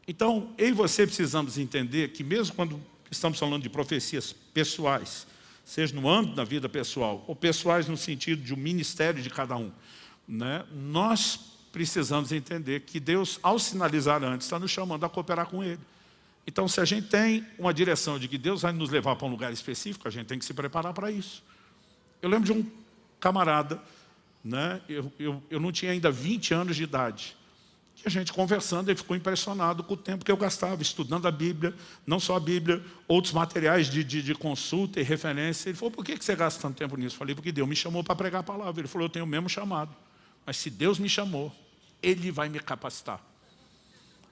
Então, eu e você precisamos entender que mesmo quando estamos falando de profecias pessoais, seja no âmbito da vida pessoal, ou pessoais no sentido de um ministério de cada um, né? Nós precisamos entender que Deus, ao sinalizar antes, está nos chamando a cooperar com Ele. Então, se a gente tem uma direção de que Deus vai nos levar para um lugar específico, a gente tem que se preparar para isso. Eu lembro de um camarada, né? Eu não tinha ainda 20 anos de idade. E a gente conversando, ele ficou impressionado com o tempo que eu gastava, estudando a Bíblia, não só a Bíblia, outros materiais de consulta e referência. Ele falou, por que você gasta tanto tempo nisso? Eu falei, porque Deus me chamou para pregar a palavra. Ele falou, eu tenho o mesmo chamado. Mas se Deus me chamou, Ele vai me capacitar.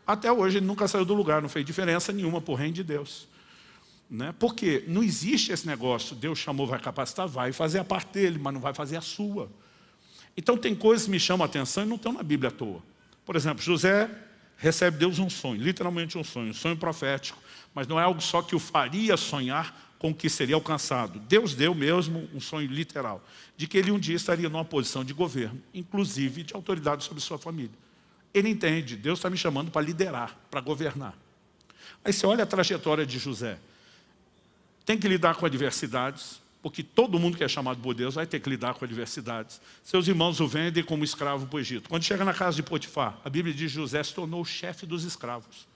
Até hoje ele nunca saiu do lugar, não fez diferença nenhuma para o reino de Deus. Né? Porque não existe esse negócio, Deus chamou, vai capacitar, vai fazer a parte dele, mas não vai fazer a sua. Então tem coisas que me chamam a atenção e não estão na Bíblia à toa. Por exemplo, José recebe Deus um sonho, literalmente um sonho profético, mas não é algo só que o faria sonhar com o que seria alcançado. Deus deu mesmo um sonho literal, de que ele um dia estaria numa posição de governo, inclusive de autoridade sobre sua família. Ele entende, Deus está me chamando para liderar, para governar. Aí você olha a trajetória de José. Tem que lidar com adversidades, porque todo mundo que é chamado por Deus vai ter que lidar com adversidades. Seus irmãos o vendem como escravo para o Egito. Quando chega na casa de Potifar, a Bíblia diz que José se tornou o chefe dos escravos.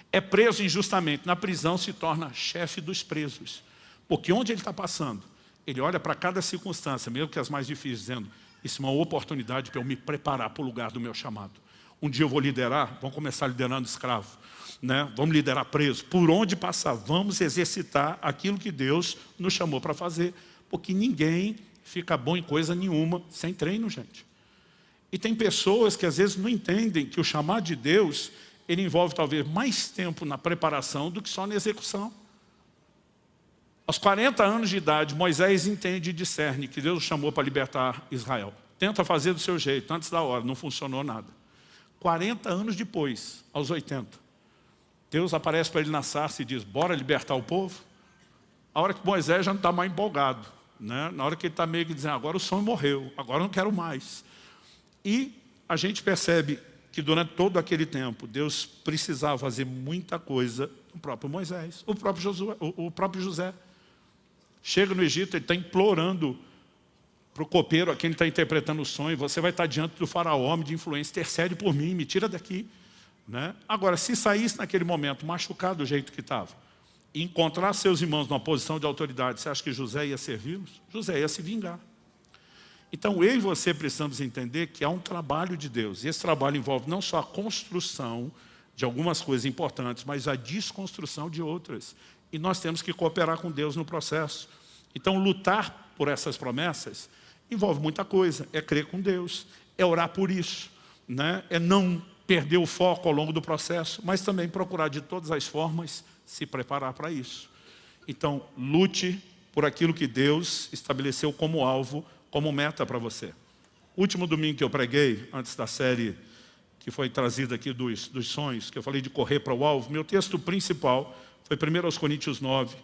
É preso injustamente, na prisão se torna chefe dos presos. Porque onde ele está passando, ele olha para cada circunstância, mesmo que as mais difíceis, dizendo, isso é uma oportunidade para eu me preparar para o lugar do meu chamado. Um dia eu vou liderar, vamos começar liderando escravo, né? Vamos liderar preso. Por onde passar, vamos exercitar aquilo que Deus nos chamou para fazer. Porque ninguém fica bom em coisa nenhuma sem treino, gente. E tem pessoas que às vezes não entendem que o chamado de Deus, ele envolve talvez mais tempo na preparação do que só na execução. Aos 40 anos de idade, Moisés entende e discerne que Deus o chamou para libertar Israel. Tenta fazer do seu jeito, antes da hora, não funcionou nada. 40 anos depois, aos 80, Deus aparece para ele na sarça e diz, bora libertar o povo? A hora que Moisés já não está mais empolgado, né? Na hora que ele está meio que dizendo, agora o sonho morreu, agora eu não quero mais. E a gente percebe que durante todo aquele tempo, Deus precisava fazer muita coisa no próprio Moisés, o próprio José. Chega no Egito, ele está implorando para o copeiro a quem ele está interpretando o sonho, você vai estar diante do faraó, homem de influência, intercede por mim, me tira daqui. Né? Agora, se saísse naquele momento machucado do jeito que estava, e encontrar seus irmãos numa posição de autoridade, você acha que José ia servi-los? José ia se vingar. Então, eu e você precisamos entender que há um trabalho de Deus, e esse trabalho envolve não só a construção de algumas coisas importantes, mas a desconstrução de outras. E nós temos que cooperar com Deus no processo. Então, lutar por essas promessas envolve muita coisa, é crer com Deus, é orar por isso, né? É não perder o foco ao longo do processo, mas também procurar de todas as formas se preparar para isso. Então, lute por aquilo que Deus estabeleceu como alvo, como meta para você. Último domingo que eu preguei, antes da série que foi trazida aqui dos sonhos, que eu falei de correr para o alvo, meu texto principal foi 1 Coríntios 9,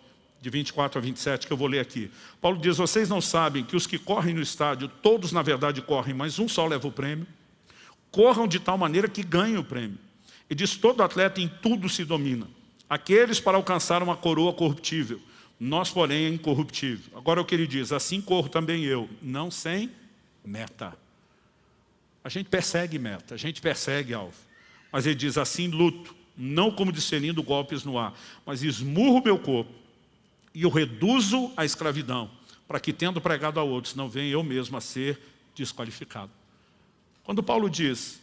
de 24 a 27, que eu vou ler aqui. Paulo diz, vocês não sabem que os que correm no estádio, todos na verdade correm, mas um só leva o prêmio? Corram de tal maneira que ganhem o prêmio. E diz, todo atleta em tudo se domina. Aqueles para alcançar uma coroa corruptível, nós porém é incorruptível. Agora o que ele diz, assim corro também eu, não sem meta. A gente persegue meta, a gente persegue alvo. Mas ele diz, assim luto, não como discernindo golpes no ar, mas esmurro meu corpo e o reduzo à escravidão, para que, tendo pregado a outros, não venha eu mesmo a ser desqualificado. Quando Paulo diz,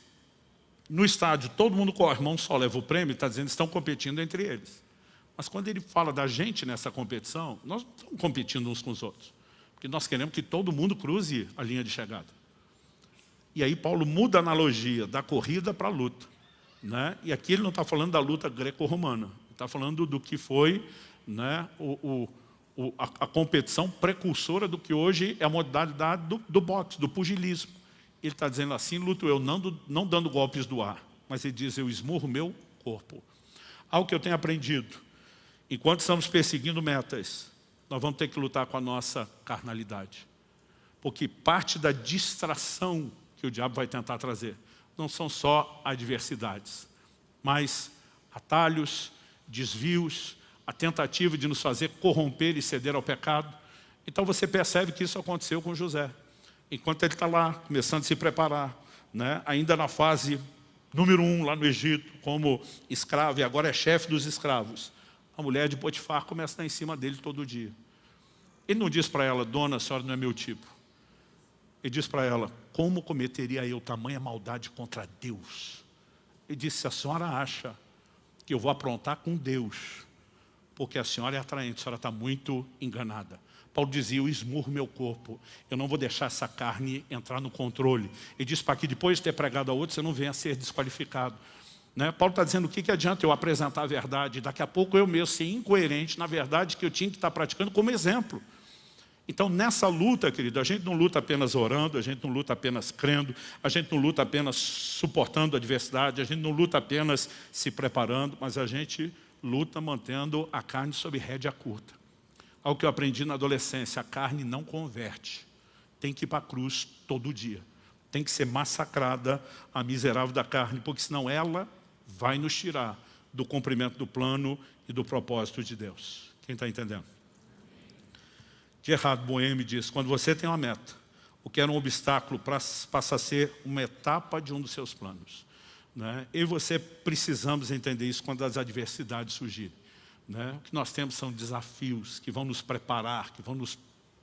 no estádio, todo mundo corre, um só leva o prêmio, está dizendo que estão competindo entre eles. Mas quando ele fala da gente nessa competição, nós não estamos competindo uns com os outros. Porque nós queremos que todo mundo cruze a linha de chegada. E aí Paulo muda a analogia da corrida para a luta. Né? E aqui ele não está falando da luta greco-romana. Ele está falando do que foi, né, a competição precursora do que hoje é a modalidade do boxe, do pugilismo. Ele está dizendo assim, luto eu, não dando golpes do ar, mas ele diz, eu esmurro meu corpo. Algo que eu tenho aprendido, enquanto estamos perseguindo metas, nós vamos ter que lutar com a nossa carnalidade. Porque parte da distração que o diabo vai tentar trazer não são só adversidades, mas atalhos, desvios, a tentativa de nos fazer corromper e ceder ao pecado. Então você percebe que isso aconteceu com José. Enquanto ele está lá, começando a se preparar, né? Ainda na fase número 1, lá no Egito, como escravo, e agora é chefe dos escravos. A mulher de Potifar começa a estar em cima dele todo dia. Ele não diz para ela, dona, a senhora não é meu tipo. Ele diz para ela, como cometeria eu tamanha maldade contra Deus? Ele disse, se a senhora acha que eu vou aprontar com Deus, porque a senhora é atraente, a senhora está muito enganada. Paulo dizia, eu esmurro meu corpo, eu não vou deixar essa carne entrar no controle. Ele diz para que depois de ter pregado a outro, você não venha a ser desqualificado. Né? Paulo está dizendo, o que adianta eu apresentar a verdade? Daqui a pouco eu mesmo ser incoerente na verdade que eu tinha que estar praticando como exemplo. Então, nessa luta, querido, a gente não luta apenas orando, a gente não luta apenas crendo, a gente não luta apenas suportando a adversidade, a gente não luta apenas se preparando, mas a gente luta mantendo a carne sob rédea curta. Algo que eu aprendi na adolescência, a carne não converte. Tem que ir para a cruz todo dia. Tem que ser massacrada a miserável da carne, porque senão ela vai nos tirar do cumprimento do plano e do propósito de Deus. Quem está entendendo? Gerhard Boehme diz, quando você tem uma meta, o que era um obstáculo passa a ser uma etapa de um dos seus planos. Né? Eu e você precisamos entender isso quando as adversidades surgirem. Né? O que nós temos são desafios que vão nos preparar, que vão nos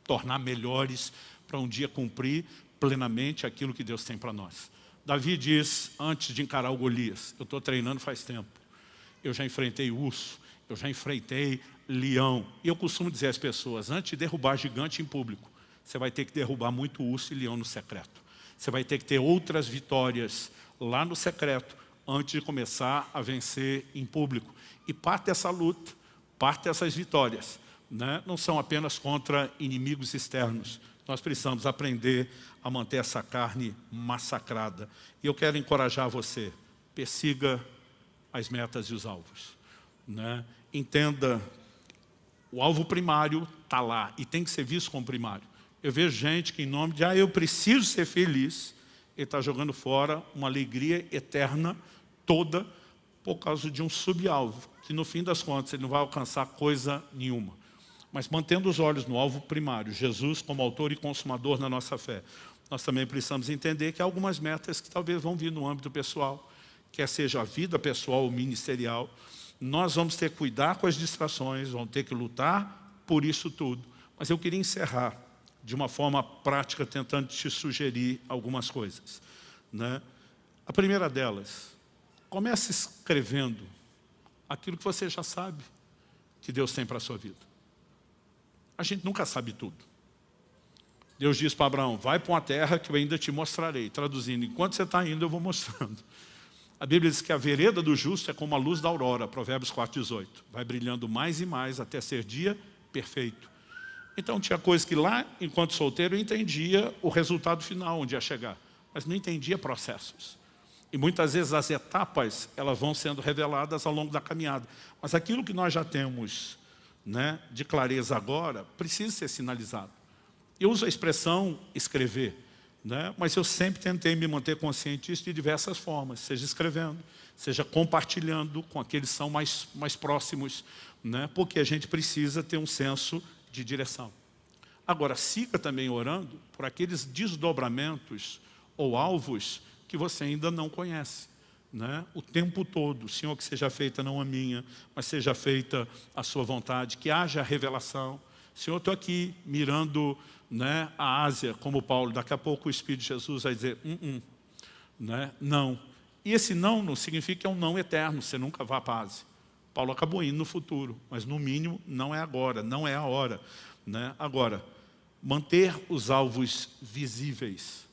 tornar melhores para um dia cumprir plenamente aquilo que Deus tem para nós. Davi diz, antes de encarar o Golias, eu estou treinando faz tempo. Eu já enfrentei urso, eu já enfrentei leão. E eu costumo dizer às pessoas, antes de derrubar gigante em público, você vai ter que derrubar muito urso e leão no secreto. Você vai ter que ter outras vitórias lá no secreto, antes de começar a vencer em público. E parte dessa luta, parte dessas vitórias, né, não são apenas contra inimigos externos. Nós precisamos aprender a manter essa carne massacrada. E eu quero encorajar você, persiga as metas e os alvos. Né? Entenda, o alvo primário está lá e tem que ser visto como primário. Eu vejo gente que em nome de, eu preciso ser feliz, ele está jogando fora uma alegria eterna toda por causa de um subalvo, que no fim das contas ele não vai alcançar coisa nenhuma. Mas mantendo os olhos no alvo primário, Jesus como autor e consumador na nossa fé, nós também precisamos entender que há algumas metas que talvez vão vir no âmbito pessoal, quer seja a vida pessoal ou ministerial. Nós vamos ter que cuidar com as distrações, vamos ter que lutar por isso tudo. Mas eu queria encerrar de uma forma prática, tentando te sugerir algumas coisas. Né? A primeira delas, comece escrevendo aquilo que você já sabe que Deus tem para a sua vida. A gente nunca sabe tudo. Deus diz para Abraão, vai para uma terra que eu ainda te mostrarei. Traduzindo, enquanto você está indo, eu vou mostrando. A Bíblia diz que a vereda do justo é como a luz da aurora, Provérbios 4,18. Vai brilhando mais e mais até ser dia perfeito. Então tinha coisas que lá, enquanto solteiro, eu entendia o resultado final, onde ia chegar. Mas não entendia processos. E muitas vezes as etapas, elas vão sendo reveladas ao longo da caminhada. Mas aquilo que nós já temos, né, de clareza agora, precisa ser sinalizado. Eu uso a expressão escrever, né, mas eu sempre tentei me manter consciente disso de diversas formas, seja escrevendo, seja compartilhando com aqueles que são mais próximos, né, porque a gente precisa ter um senso de direção. Agora, siga também orando por aqueles desdobramentos ou alvos que você ainda não conhece. Né? O tempo todo, Senhor, que seja feita não a minha, mas seja feita a sua vontade, que haja revelação. Senhor, estou aqui mirando, né, a Ásia, como Paulo, daqui a pouco o Espírito de Jesus vai dizer, né, não. E esse não significa que é um não eterno, você nunca vai para a Ásia. Paulo acabou indo no futuro, mas no mínimo não é agora, não é a hora. Né? Agora, manter os alvos visíveis,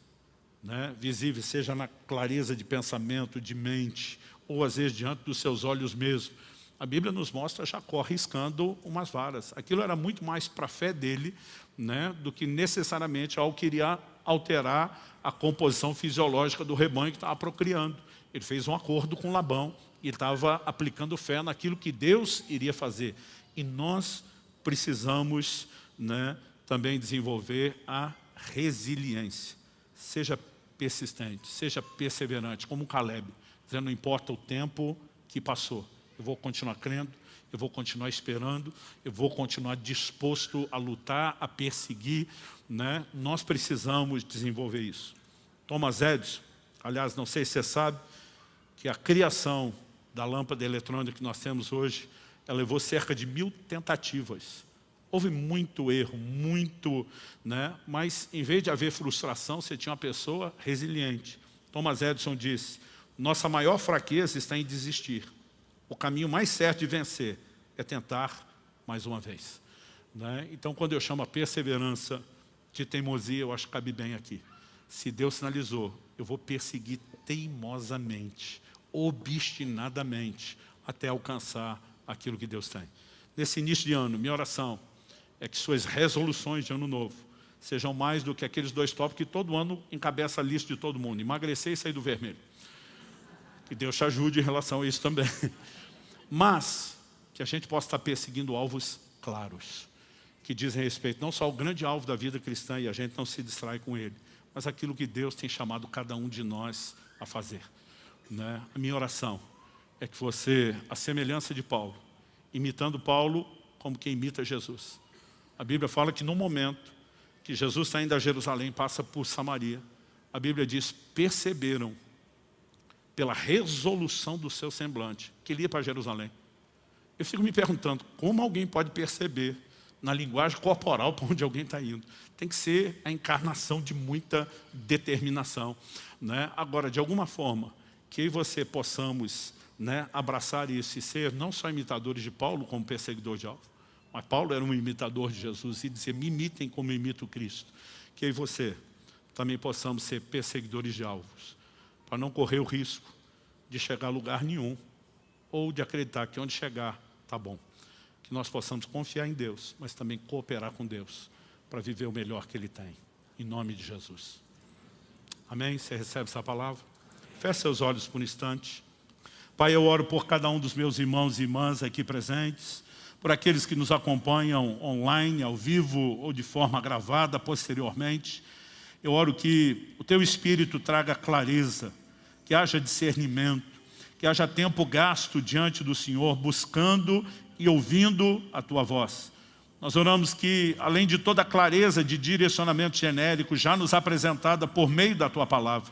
né? Visíveis, seja na clareza de pensamento, de mente, ou às vezes diante dos seus olhos mesmo. A Bíblia nos mostra Jacó riscando umas varas. Aquilo era muito mais para a fé dele, né, do que necessariamente algo que iria alterar a composição fisiológica do rebanho que estava procriando. Ele fez um acordo com Labão e estava aplicando fé naquilo que Deus iria fazer. E nós precisamos, né, também desenvolver a resiliência. Seja persistente, seja perseverante, como um Caleb, dizendo, não importa o tempo que passou, eu vou continuar crendo, eu vou continuar esperando, eu vou continuar disposto a lutar, a perseguir, né? Nós precisamos desenvolver isso. Thomas Edison, aliás, não sei se você sabe, que a criação da lâmpada eletrônica que nós temos hoje, ela levou cerca de 1000 tentativas. Houve muito erro, muito, né? Mas em vez de haver frustração, você tinha uma pessoa resiliente. Thomas Edison disse, nossa maior fraqueza está em desistir. O caminho mais certo de vencer é tentar mais uma vez. Né? Então, quando eu chamo a perseverança de teimosia, eu acho que cabe bem aqui. Se Deus sinalizou, eu vou perseguir teimosamente, obstinadamente, até alcançar aquilo que Deus tem. Nesse início de ano, minha oração é que suas resoluções de ano novo sejam mais do que aqueles 2 tópicos que todo ano encabeça a lista de todo mundo. Emagrecer e sair do vermelho. Que Deus te ajude em relação a isso também. Mas que a gente possa estar perseguindo alvos claros, que dizem respeito não só ao grande alvo da vida cristã, e a gente não se distrai com ele, mas aquilo que Deus tem chamado cada um de nós a fazer. Né? A minha oração é que você, a semelhança de Paulo, imitando Paulo como quem imita Jesus. A Bíblia fala que no momento que Jesus está indo a Jerusalém, passa por Samaria, a Bíblia diz, perceberam pela resolução do seu semblante que ele ia para Jerusalém. Eu fico me perguntando, como alguém pode perceber na linguagem corporal para onde alguém está indo? Tem que ser a encarnação de muita determinação. Né? Agora, de alguma forma, que eu e você possamos, né, abraçar isso e ser não só imitadores de Paulo como perseguidor de alvo, mas Paulo era um imitador de Jesus e dizer, me imitem como eu imito Cristo. Que eu e você também possamos ser perseguidores de alvos, para não correr o risco de chegar a lugar nenhum, ou de acreditar que onde chegar, está bom. Que nós possamos confiar em Deus, mas também cooperar com Deus, para viver o melhor que Ele tem. Em nome de Jesus. Amém? Você recebe essa palavra? Feche seus olhos por um instante. Pai, eu oro por cada um dos meus irmãos e irmãs aqui presentes, por aqueles que nos acompanham online, ao vivo ou de forma gravada posteriormente. Eu oro que o Teu Espírito traga clareza, que haja discernimento, que haja tempo gasto diante do Senhor, buscando e ouvindo a Tua voz. Nós oramos que, além de toda a clareza de direcionamento genérico já nos apresentada por meio da Tua palavra,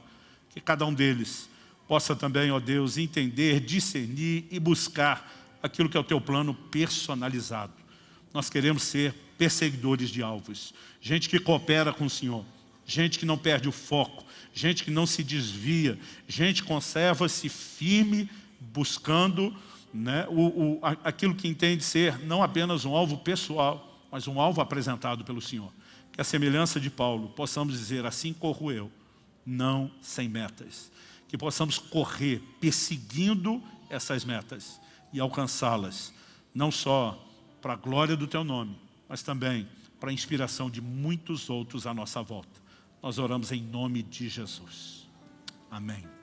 que cada um deles possa também, ó Deus, entender, discernir e buscar aquilo que é o Teu plano personalizado. Nós queremos ser perseguidores de alvos, gente que coopera com o Senhor, gente que não perde o foco, gente que não se desvia, gente que conserva-se firme, buscando, né, aquilo que entende ser não apenas um alvo pessoal, mas um alvo apresentado pelo Senhor. Que a semelhança de Paulo, possamos dizer, assim corro eu, não sem metas. Que possamos correr perseguindo essas metas e alcançá-las, não só para a glória do Teu nome, mas também para a inspiração de muitos outros à nossa volta. Nós oramos em nome de Jesus. Amém.